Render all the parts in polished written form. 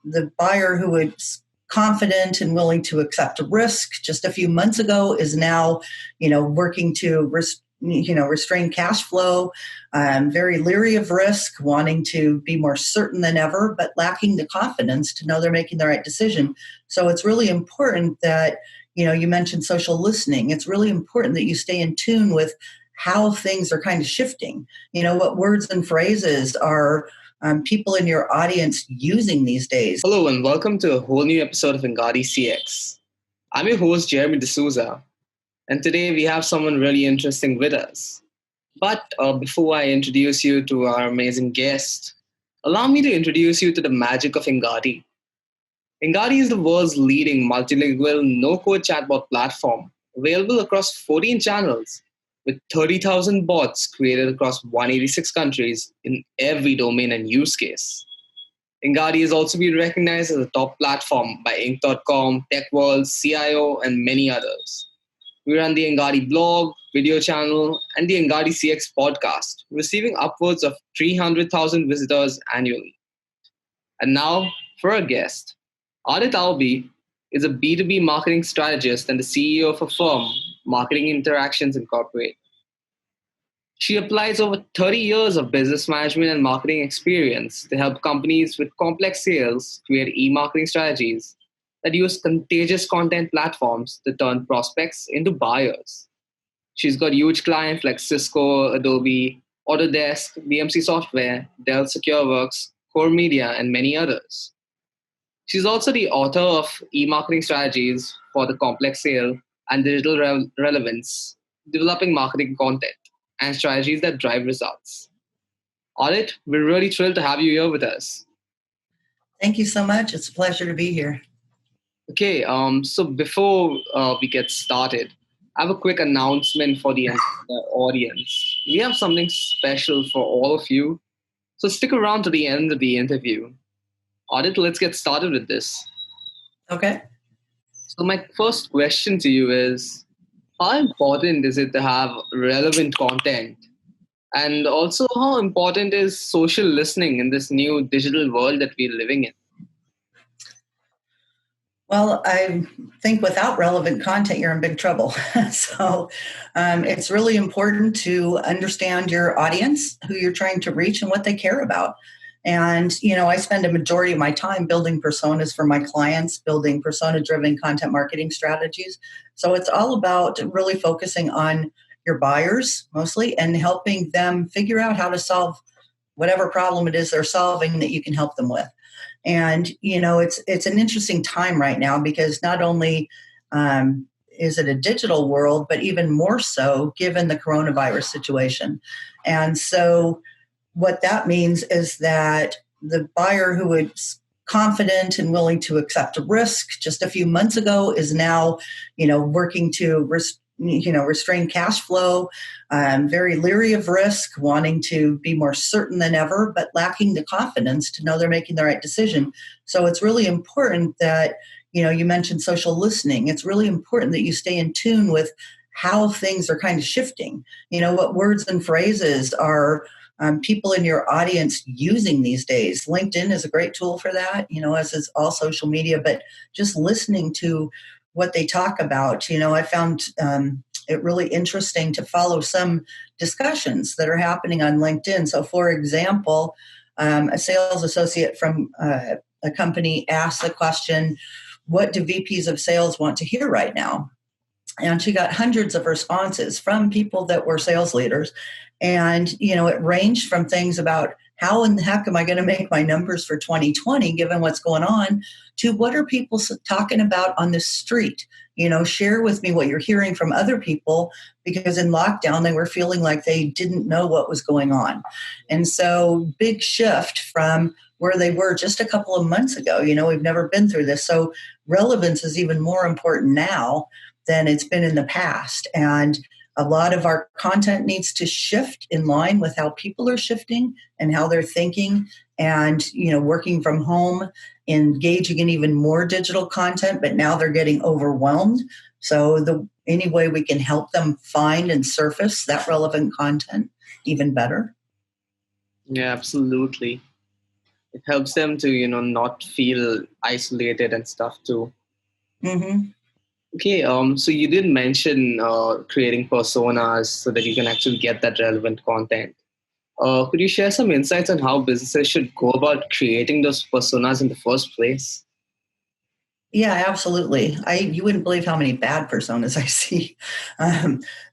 the buyer who was confident and willing to accept a risk just a few months ago is now, working to restrain cash flow, very leery of risk, wanting to be more certain than ever, but lacking the confidence to know they're making the right decision. So it's really important that, you mentioned social listening. It's really important that you stay in tune with how things are kind of shifting. What words and phrases are people in your audience using these days. Hello and welcome to a whole new episode of Engati CX. I'm your host, Jeremy D'Souza, and today we have someone really interesting with us. But before I introduce you to our amazing guest, allow me to introduce you to the magic of Engati. Engati is the world's leading multilingual no-code chatbot platform, available across 14 channels with 30,000 bots created across 186 countries in every domain and use case. Engati has also been recognized as a top platform by Inc.com, TechWorld, CIO, and many others. We run the Engati blog, video channel, and the Engati CX podcast, receiving upwards of 300,000 visitors annually. And now, for our guest. Ardath Albee is a B2B marketing strategist and the CEO of a firm, Marketing Interactions Incorporated. She applies over 30 years of business management and marketing experience to help companies with complex sales create e-marketing strategies that use contagious content platforms to turn prospects into buyers. She's got huge clients like Cisco, Adobe, Autodesk, BMC Software, Dell SecureWorks, Core Media, and many others. She's also the author of e-marketing strategies for the complex sale and digital relevance, developing marketing content and strategies that drive results. Ardath, we're really thrilled to have you here with us. Thank you so much. It's a pleasure to be here. Okay, so before we get started, I have a quick announcement for the audience. We have something special for all of you, so stick around to the end of the interview. Ardath, let's get started with this. Okay. So my first question to you is, how important is it to have relevant content? And also, how important is social listening in this new digital world that we're living in? Well, I think without relevant content, you're in big trouble. So it's really important to understand your audience, who you're trying to reach, and what they care about. And, I spend a majority of my time building personas for my clients, building persona-driven content marketing strategies. So it's all about really focusing on your buyers mostly and helping them figure out how to solve whatever problem it is they're solving that you can help them with. And, it's an interesting time right now because not only is it a digital world, but even more so given the coronavirus situation. And so what that means is that the buyer who was confident and willing to accept a risk just a few months ago is now, working to restrain cash flow, very leery of risk, wanting to be more certain than ever, but lacking the confidence to know they're making the right decision. So it's really important that, you mentioned social listening. It's really important that you stay in tune with how things are kind of shifting. What words and phrases are people in your audience using these days. LinkedIn is a great tool for that, as is all social media, but just listening to what they talk about. I found it really interesting to follow some discussions that are happening on LinkedIn. So, for example, a sales associate from a company asked the question, what do VPs of sales want to hear right now? And she got hundreds of responses from people that were sales leaders. And, it ranged from things about how in the heck am I going to make my numbers for 2020, given what's going on, to what are people talking about on the street? Share with me what you're hearing from other people, because in lockdown, they were feeling like they didn't know what was going on. And so big shift from where they were just a couple of months ago. We've never been through this. So relevance is even more important now than it's been in the past. And a lot of our content needs to shift in line with how people are shifting and how they're thinking and, working from home, engaging in even more digital content, but now they're getting overwhelmed. So any way we can help them find and surface that relevant content, even better. Yeah, absolutely. it helps them to, not feel isolated and stuff too. Mm-hmm. Okay, so you did mention creating personas so that you can actually get that relevant content. Could you share some insights on how businesses should go about creating those personas in the first place? Yeah, absolutely. You wouldn't believe how many bad personas I see.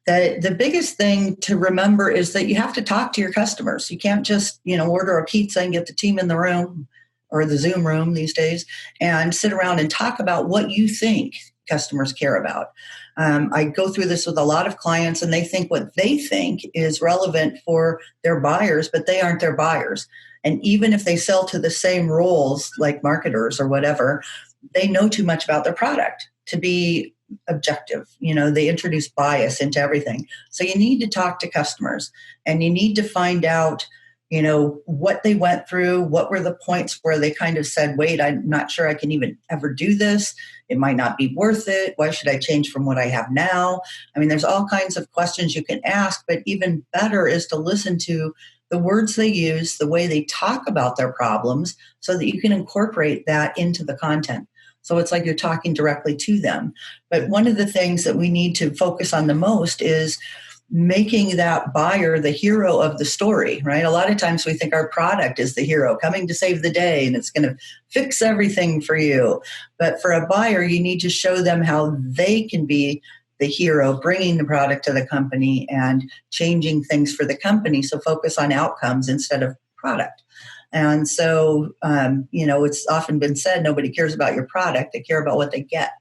The biggest thing to remember is that you have to talk to your customers. You can't just order a pizza and get the team in the room or the Zoom room these days and sit around and talk about what you think customers care about. I go through this with a lot of clients, and they think what they think is relevant for their buyers, but they aren't their buyers. And even if they sell to the same roles like marketers or whatever, they know too much about their product to be objective. They introduce bias into everything. So you need to talk to customers, and you need to find out, what they went through, what were the points where they kind of said, wait, I'm not sure I can even ever do this. It might not be worth it. Why should I change from what I have now? I mean, there's all kinds of questions you can ask, but even better is to listen to the words they use, the way they talk about their problems, so that you can incorporate that into the content. So it's like you're talking directly to them. But one of the things that we need to focus on the most is making that buyer the hero of the story, right? A lot of times we think our product is the hero coming to save the day and it's going to fix everything for you. But for a buyer, you need to show them how they can be the hero, bringing the product to the company and changing things for the company. So focus on outcomes instead of product. And so, it's often been said, nobody cares about your product. They care about what they get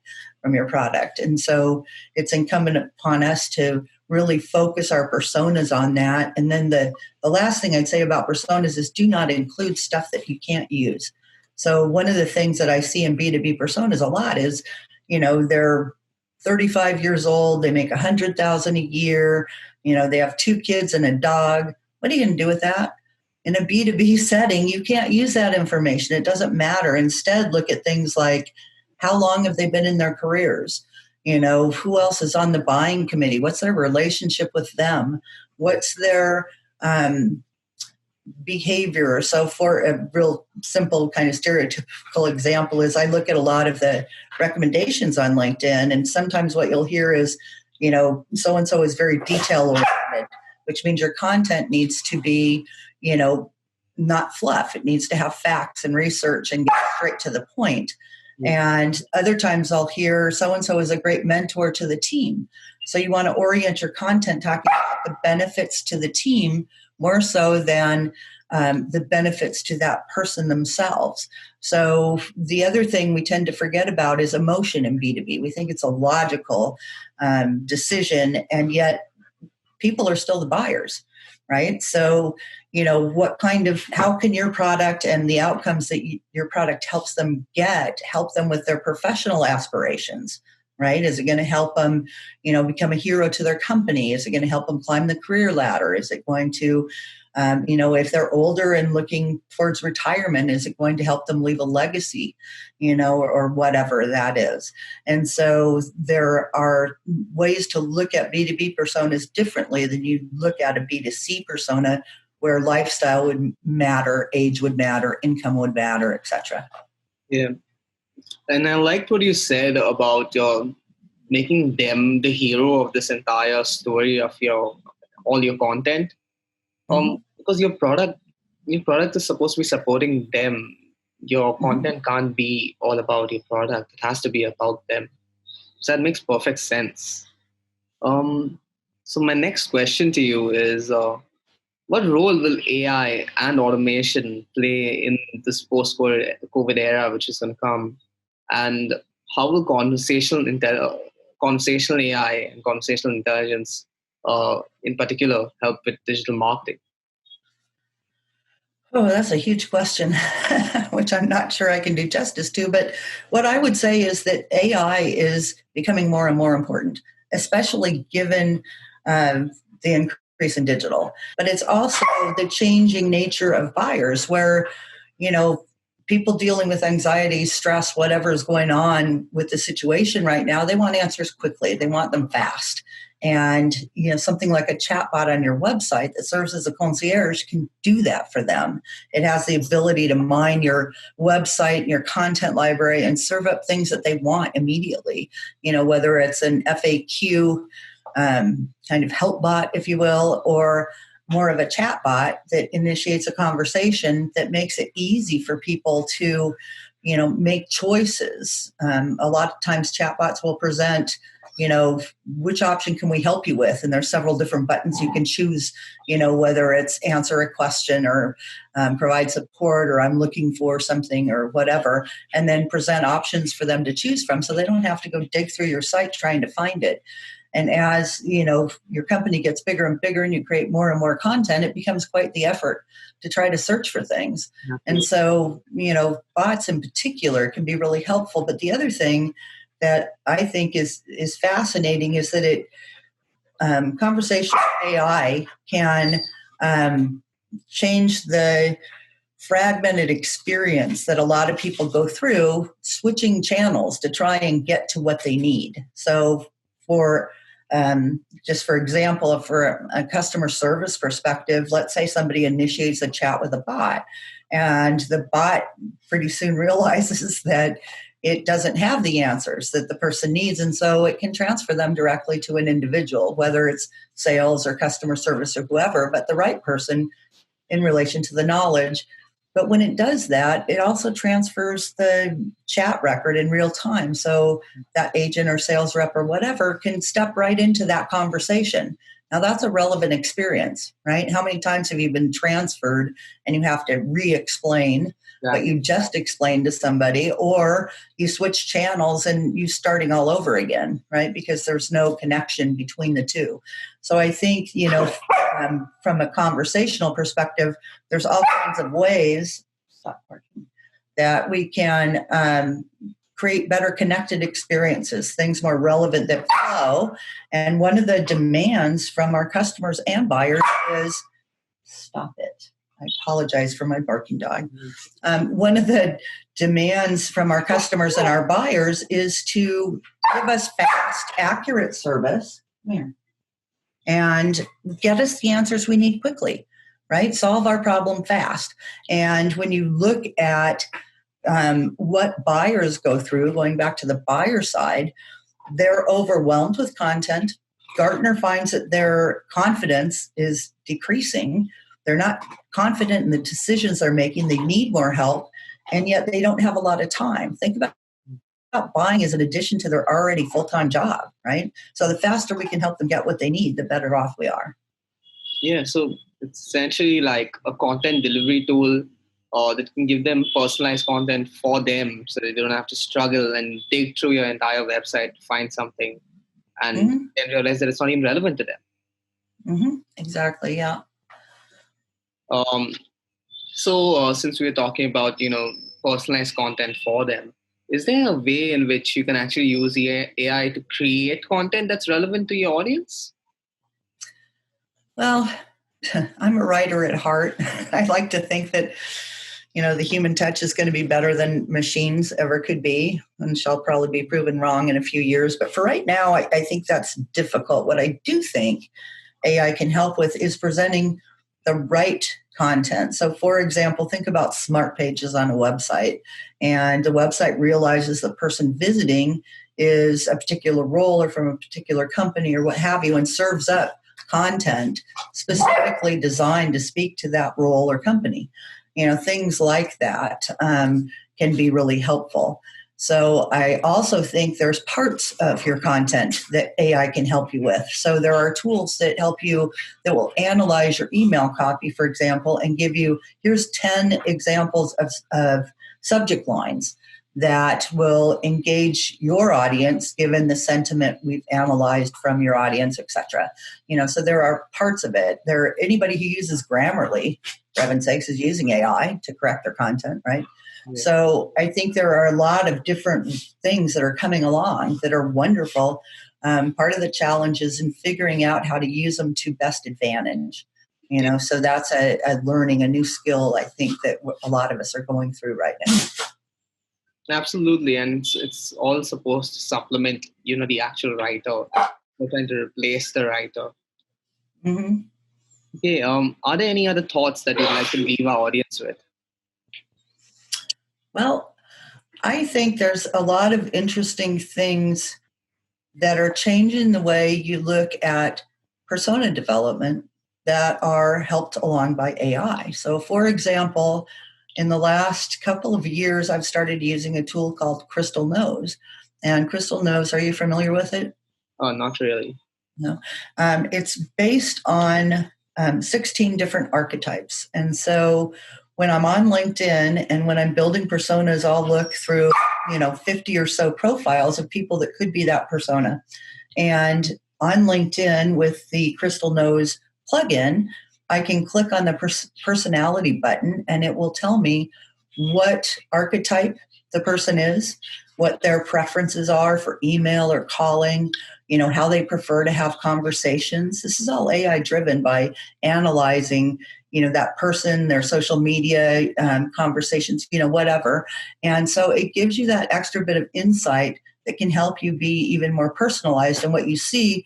from your product. And so it's incumbent upon us to really focus our personas on that. And then the last thing I'd say about personas is do not include stuff that you can't use. So one of the things that I see in B2B personas a lot is, they're 35 years old, they make $100,000 a year, they have 2 kids and a dog. What are you going to do with that? In a B2B setting, you can't use that information. It doesn't matter. Instead, look at things like how long have they been in their careers? Who else is on the buying committee? What's their relationship with them? What's their behavior? So for a real simple kind of stereotypical example is I look at a lot of the recommendations on LinkedIn, and sometimes what you'll hear is, so-and-so is very detail-oriented, which means your content needs to be, not fluff. It needs to have facts and research and get straight to the point. And other times I'll hear so-and-so is a great mentor to the team. So you want to orient your content talking about the benefits to the team more so than the benefits to that person themselves. So the other thing we tend to forget about is emotion in B2B. We think it's a logical decision, and yet people are still the buyers, right? So, how can your product and the outcomes that your product helps them help them with their professional aspirations, right? Is it going to help them, become a hero to their company? Is it going to help them climb the career ladder? Is it going to, if they're older and looking towards retirement, is it going to help them leave a legacy, or whatever that is? And so there are ways to look at B2B personas differently than you look at a B2C persona, where lifestyle would matter, age would matter, income would matter, etc. Yeah. And I liked what you said about making them the hero of this entire story of all your content. Because your product is supposed to be supporting them. Your content can't be all about your product. It has to be about them. So that makes perfect sense. So my next question to you is, what role will AI and automation play in this post-COVID era, which is going to come? And how will conversational AI and conversational intelligence, in particular, help with digital marketing? Oh, that's a huge question, which I'm not sure I can do justice to. But what I would say is that AI is becoming more and more important, especially given the increase in digital. But it's also the changing nature of buyers where, people dealing with anxiety, stress, whatever is going on with the situation right now, they want answers quickly. They want them fast. And something like a chatbot on your website that serves as a concierge can do that for them. It has the ability to mine your website and your content library and serve up things that they want immediately. Whether it's an FAQ kind of help bot, if you will, or more of a chat bot that initiates a conversation that makes it easy for people to, make choices. A lot of times chatbots will present, which option can we help you with? And there's several different buttons you can choose, whether it's answer a question or provide support or I'm looking for something or whatever, and then present options for them to choose from so they don't have to go dig through your site trying to find it. And as, your company gets bigger and bigger and you create more and more content, it becomes quite the effort to try to search for things. Absolutely. And so, bots in particular can be really helpful. But the other thing that I think is fascinating is that conversational AI can change the fragmented experience that a lot of people go through switching channels to try and get to what they need. So for example, for a customer service perspective, let's say somebody initiates a chat with a bot and the bot pretty soon realizes that it doesn't have the answers that the person needs. And so it can transfer them directly to an individual, whether it's sales or customer service or whoever, but the right person in relation to the knowledge. But when it does that, it also transfers the chat record in real time. So that agent or sales rep or whatever can step right into that conversation. Now that's a relevant experience, right? How many times have you been transferred and you have to re-explain what you just explained to somebody, or you switch channels and you starting all over again, right? Because there's no connection between the two. So I think, from a conversational perspective, there's all kinds of ways that we can create better connected experiences, things more relevant that flow. And one of the demands from our customers and buyers is, stop it. I apologize for my barking dog. One of the demands from our customers and our buyers is to give us fast, accurate service and get us the answers we need quickly, right? Solve our problem fast. And when you look at what buyers go through, going back to the buyer side, they're overwhelmed with content. Gartner finds that their confidence is decreasing. They're not confident in the decisions they're making. They need more help, and yet they don't have a lot of time. Think about buying as an addition to their already full-time job, right? So the faster we can help them get what they need, the better off we are. Yeah, so it's essentially like a content delivery tool that can give them personalized content for them so that they don't have to struggle and dig through your entire website to find something and then realize that it's not even relevant to them. Mm-hmm. Exactly, yeah. So since we were talking about, personalized content for them, is there a way in which you can actually use AI to create content that's relevant to your audience? Well, I'm a writer at heart. I like to think that, the human touch is going to be better than machines ever could be, and shall probably be proven wrong in a few years. But for right now, I think that's difficult. What I do think AI can help with is presenting the right content. So for example, think about smart pages on a website, and the website realizes the person visiting is a particular role or from a particular company or what have you, and serves up content specifically designed to speak to that role or company. Things like that can be really helpful. So I also think there's parts of your content that AI can help you with. So there are tools that help you, that will analyze your email copy, for example, and give you, here's 10 examples of subject lines that will engage your audience given the sentiment we've analyzed from your audience, etc. So there are parts of it. Anybody who uses Grammarly, for heaven's sakes, is using AI to correct their content, right? Yeah. So I think there are a lot of different things that are coming along that are wonderful. Part of the challenge is in figuring out how to use them to best advantage. So that's a learning, a new skill, I think, that a lot of us are going through right now. Absolutely, and it's all supposed to supplement, the actual writer. We're trying to replace the writer. Mm-hmm. Okay. Are there any other thoughts that you'd like to leave our audience with? Well, I think there's a lot of interesting things that are changing the way you look at persona development that are helped along by AI. So, for example, in the last couple of years, I've started using a tool called Crystal Knows. And Crystal Knows, are you familiar with it? Oh, not really. No. It's based on 16 different archetypes. And so when I'm on LinkedIn and when I'm building personas, I'll look through, 50 or so profiles of people that could be that persona. And on LinkedIn with the Crystal Knows plugin, I can click on the personality button and it will tell me what archetype the person is, what their preferences are for email or calling, how they prefer to have conversations. This is all AI driven by analyzing, that person, their social media conversations, whatever. And so it gives you that extra bit of insight that can help you be even more personalized. And what you see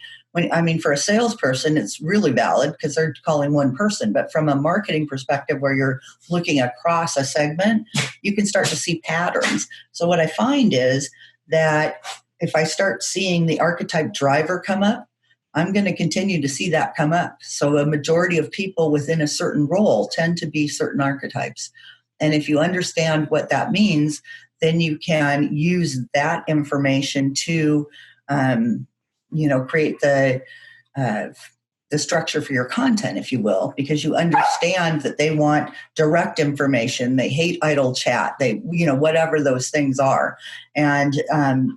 for a salesperson, it's really valid because they're calling one person. But from a marketing perspective, where you're looking across a segment, you can start to see patterns. So what I find is that if I start seeing the archetype driver come up, I'm going to continue to see that come up. So a majority of people within a certain role tend to be certain archetypes. And if you understand what that means, then you can use that information to, create the structure for your content, if you will, because you understand that they want direct information. They hate idle chat. They, whatever those things are. And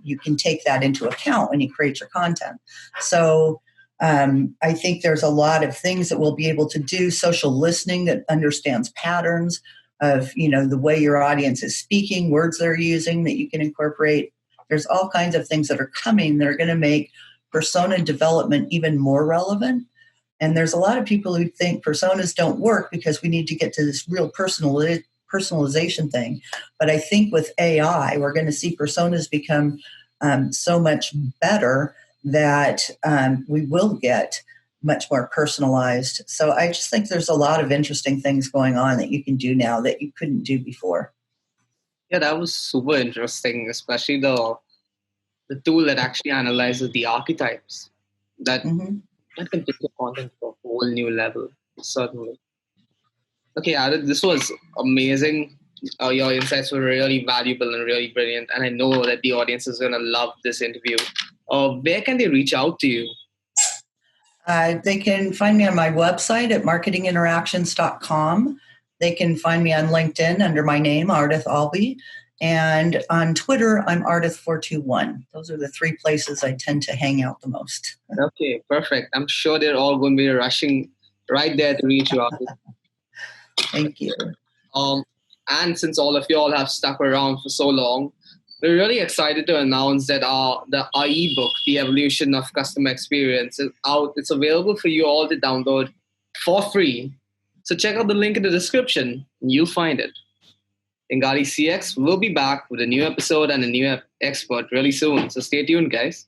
you can take that into account when you create your content. So I think there's a lot of things that we'll be able to do. Social listening that understands patterns of, the way your audience is speaking, words they're using that you can incorporate. There's all kinds of things that are coming that are going to make persona development even more relevant. And there's a lot of people who think personas don't work because we need to get to this real personalization thing. But I think with AI, we're going to see personas become so much better that we will get much more personalized. So I just think there's a lot of interesting things going on that you can do now that you couldn't do before. Yeah, that was super interesting, especially the tool that actually analyzes the archetypes. That that can take your content to a whole new level, certainly. Okay, Ardath, this was amazing. Your insights were really valuable and really brilliant, and I know that the audience is going to love this interview. Where can they reach out to you? They can find me on my website at marketinginteractions.com. They can find me on LinkedIn under my name, Ardath Albee. And on Twitter, I'm Ardath421. Those are the three places I tend to hang out the most. Okay, perfect. I'm sure they're all going to be rushing right there to reach you out. Thank you. And since all of you all have stuck around for so long, we're really excited to announce that our ebook, The Evolution of Customer Experience, is out. It's available for you all to download for free. So check out the link in the description and you'll find it. Engati CX will be back with a new episode and a new expert really soon. So stay tuned, guys.